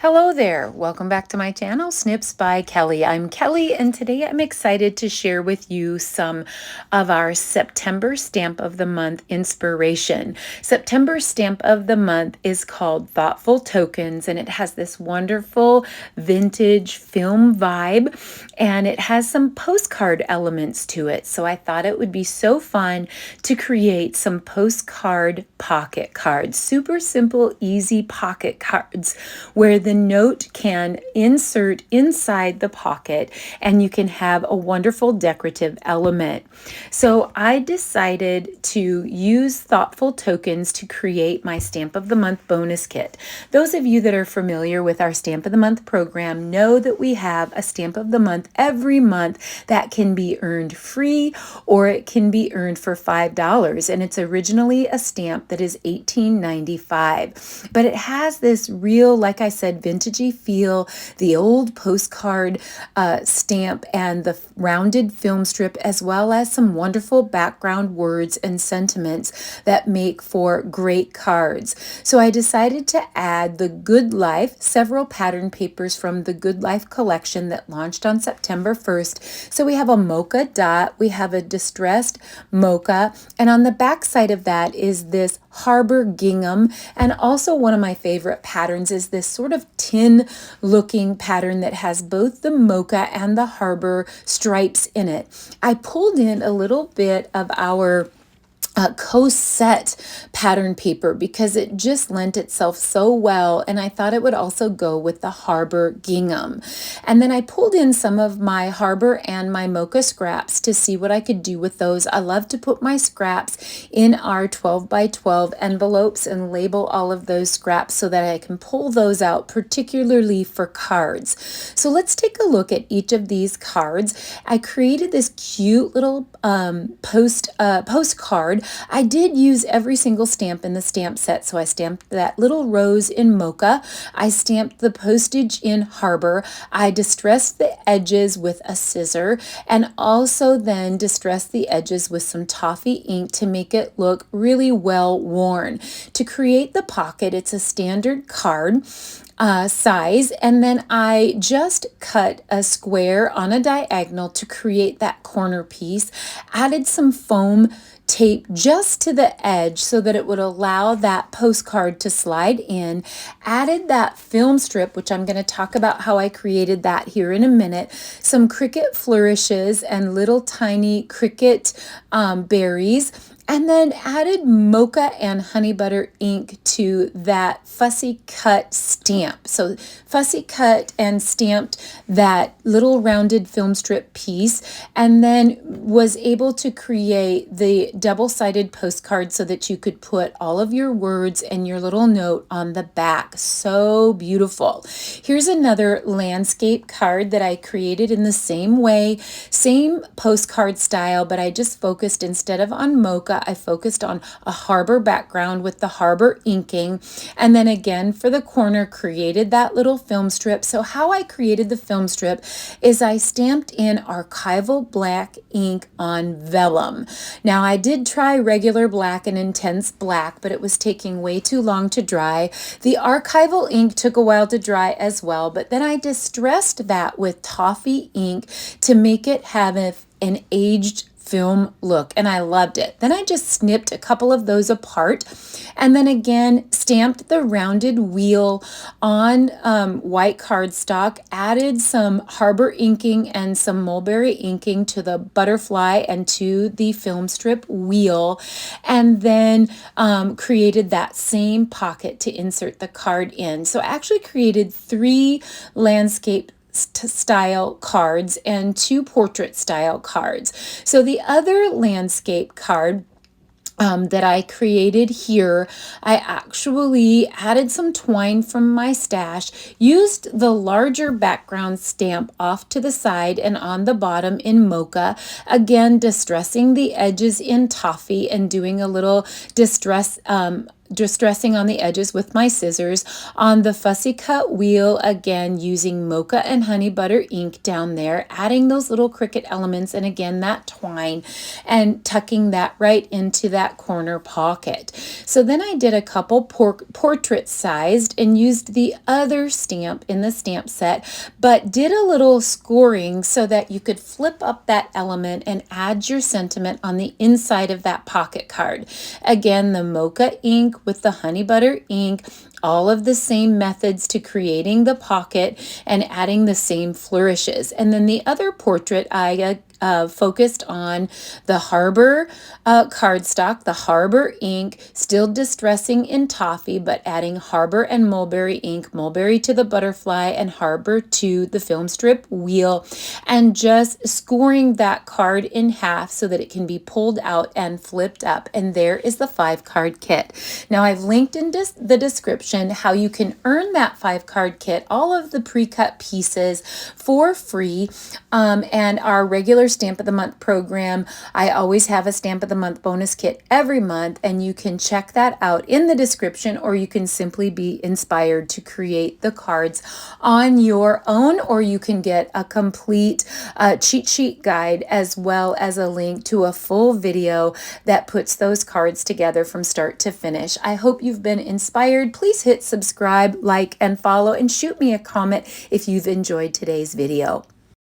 Hello there. Welcome back to my channel, Snips by Kelly. I'm Kelly, and today I'm excited to share with you some of our September Stamp of the Month inspiration. September Stamp of the Month is called Thoughtful Tokens, and it has this wonderful vintage film vibe, and it has some postcard elements to it. So I thought it would be so fun to create some postcard pocket cards. Super simple, easy pocket cards where the note can insert inside the pocket and you can have a wonderful decorative element. So I decided to use Thoughtful Tokens to create my Stamp of the Month bonus kit. Those of you that are familiar with our Stamp of the Month program know that we have a Stamp of the Month every month that can be earned free or it can be earned for $5. And it's originally a stamp that is $18.95. But it has this real, like I said, vintagey feel, the old postcard stamp and the rounded film strip, as well as some wonderful background words and sentiments that make for great cards. So I decided to add the Good Life, several pattern papers from the Good Life collection that launched on September 1st. So we have a mocha dot, we have a distressed mocha, and on the back side of that is this Harbor gingham, and also one of my favorite patterns is this sort of tin looking pattern that has both the mocha and the harbor stripes in it. I pulled in a little bit of our co-set pattern paper because it just lent itself so well, and I thought it would also go with the Harbor gingham. And then I pulled in some of my Harbor and my mocha scraps to see what I could do with those. I love to put my scraps in our 12 by 12 envelopes and label all of those scraps so that I can pull those out, particularly for cards. So let's take a look at each of these cards. I created this cute little postcard. I did use every single stamp in the stamp set. So I stamped that little rose in mocha. I stamped the postage in Harbor. I distressed the edges with a scissor and also then distressed the edges with some toffee ink to make it look really well worn. To create the pocket, it's a standard card size, and then I just cut a square on a diagonal to create that corner piece, added some foam tape just to the edge so that it would allow that postcard to slide in, added that film strip, which I'm going to talk about how I created that here in a minute, some Cricut flourishes and little tiny Cricut berries, and then added mocha and honey butter ink to that fussy cut stamp. So fussy cut and stamped that little rounded film strip piece, and then was able to create the double-sided postcard so that you could put all of your words and your little note on the back. So beautiful. Here's another landscape card that I created in the same way, same postcard style, but I just focused, instead of on mocha, I focused on a harbor background with the harbor inking, and then again for the corner created that little film strip. So how I created the film strip is I stamped in archival black ink on vellum. Now I did try regular black and intense black, but it was taking way too long to dry. The archival ink took a while to dry as well, but then I distressed that with toffee ink to make it have an aged film look, and I loved it. Then I just snipped a couple of those apart and then again stamped the rounded wheel on white cardstock, added some Harbor inking and some mulberry inking to the butterfly and to the film strip wheel, and then created that same pocket to insert the card in. So I actually created 3 landscape style cards and 2 portrait style cards. So the other landscape card that I created here, I actually added some twine from my stash, used the larger background stamp off to the side and on the bottom in mocha, again distressing the edges in toffee and doing a little distress distressing on the edges with my scissors. On the fussy cut wheel, again, using mocha and honey butter ink down there, adding those little Cricut elements, and again, that twine, and tucking that right into that corner pocket. So then I did a couple portrait sized and used the other stamp in the stamp set, but did a little scoring so that you could flip up that element and add your sentiment on the inside of that pocket card. Again, the mocha ink with the honey butter ink, all of the same methods to creating the pocket and adding the same flourishes. And then the other portrait, I focused on the Harbor cardstock, the Harbor ink, still distressing in toffee, but adding Harbor and mulberry ink, mulberry to the butterfly and Harbor to the Filmstrip wheel, and just scoring that card in half so that it can be pulled out and flipped up. And there is the 5-card kit. Now I've linked in the description how you can earn that 5-card kit, all of the pre-cut pieces for free, and our regular Stamp of the Month program. I always have a Stamp of the Month bonus kit every month, and you can check that out in the description, or you can simply be inspired to create the cards on your own, or you can get a complete cheat sheet guide as well as a link to a full video that puts those cards together from start to finish. I hope you've been inspired. Please hit subscribe, like, and follow, and shoot me a comment if you've enjoyed today's video.